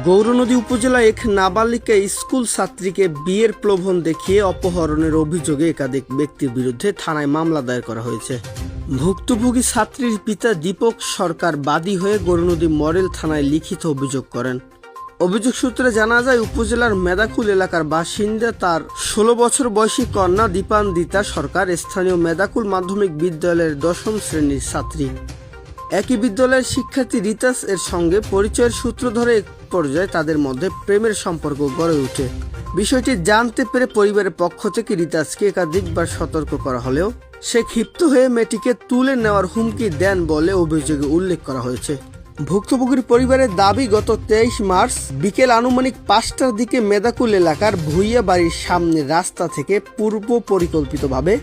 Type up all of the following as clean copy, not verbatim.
গৌরনদী উপজেলায় এক নাবালিকা স্কুল ছাত্রীকে বিয়ের প্রলোভন দেখিয়ে অপহরণের অভিযোগে একাধিক ব্যক্তির বিরুদ্ধে থানায় মামলা দায়ের করা হয়েছে। ভুক্তভোগী ছাত্রীর পিতা দীপক সরকার বাদী হয়ে গৌরনদী মডেল থানায় লিখিত অভিযোগ করেন। অভিযোগ সূত্রে জানা যায়, উপজেলার মেদাকুল এলাকার বাসিন্দা তার 16 বছর বয়সী কন্যা দীপান্বিতা সরকার স্থানীয় মেদাকুল মাধ্যমিক বিদ্যালয়ের 10ম শ্রেণীর ছাত্রী। একই বিদ্যালয়ের শিক্ষার্থী রিতাস এর সঙ্গে পরিচয়ের সূত্র ধরে এক পর্যায়ে তাদের মধ্যে প্রেমের সম্পর্ক গড়ে ওঠে। বিষয়টি জানতে পেরে পরিবারের পক্ষ থেকে রিতাসকে একাধিকবার সতর্ক করা হলেও সে ক্ষিপ্ত হয়ে মেয়েটিকে তুলে নেওয়ার হুমকি দেন বলে অভিযোগে উল্লেখ করা হয়েছে। ভুক্তভোগীর পরিবারের দাবি, গত 23 মার্চ বিকেল আনুমানিক 5টার দিকে মেদাকুল এলাকার ভুইয়া বাড়ির সামনের রাস্তা থেকে পূর্ব পরিকল্পিতভাবে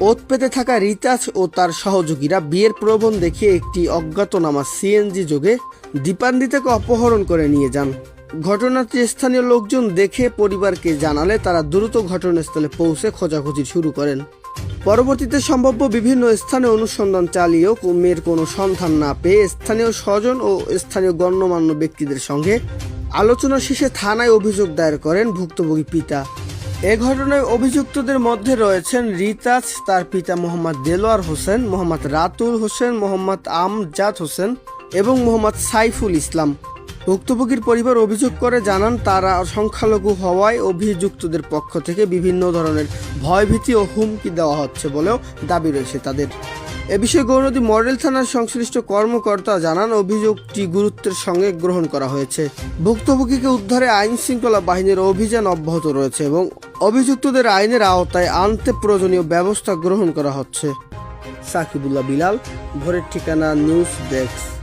ওত পেতে থাকা রিতাস ও তার সহযোগীরা বিয়ের প্রলোভন দেখিয়ে একটি অজ্ঞাতনামা সিএনজি যোগে দীপান্বিতাকে অপহরণ করে নিয়ে যান। ঘটনাটি স্থানীয় লোকজন দেখে পরিবারকে জানালে তারা দ্রুত ঘটনাস্থলে পৌঁছে খোঁজাখুঁজি শুরু করেন। পরবর্তীতে সম্ভাব্য বিভিন্ন স্থানে অনুসন্ধান চালিয়েও মেয়ের কোনো সন্ধান না পেয়ে স্থানীয় স্বজন ও স্থানীয় গণ্যমান্য ব্যক্তিদের সঙ্গে আলোচনা শেষে থানায় অভিযোগ দায়ের করেন ভুক্তভোগী পিতা। এ ঘটনায় অভিযুক্তদের মধ্যে রয়েছেন রিতাস, তার পিতা মোহাম্মদ দেলোয়ার হোসেন, মোহাম্মদ রাতুল হোসেন, মোহাম্মদ আমজাদ হোসেন এবং মোহাম্মদ সাইফুল ইসলাম। ভুক্তভোগীর পরিবার অভিযোগ করে জানান, তারা সংখ্যালঘু হওয়ায় অভিযুক্তদের পক্ষ থেকে বিভিন্ন ধরনের ভয়ভীতি ও হুমকি দেওয়া হচ্ছে বলেও দাবি রয়েছে তাদের। এ বিষয়ে গৌরনদী মডেল থানার সংশ্লিষ্ট কর্মকর্তা জানান, অভিযোগটি গুরুত্বের সঙ্গে গ্রহণ করা হয়েছে। ভুক্তভোগীকে উদ্ধারে আইন শৃঙ্খলা বাহিনীর অভিযান অব্যাহত রয়েছে এবং অভিযুক্তদের আইনের আওতায় আনতে প্রয়োজনীয় ব্যবস্থা গ্রহণ করা হচ্ছে। সাকিবুল্লাহ বিলাল, ভোরের ঠিকানা, নিউজ ডেস্ক।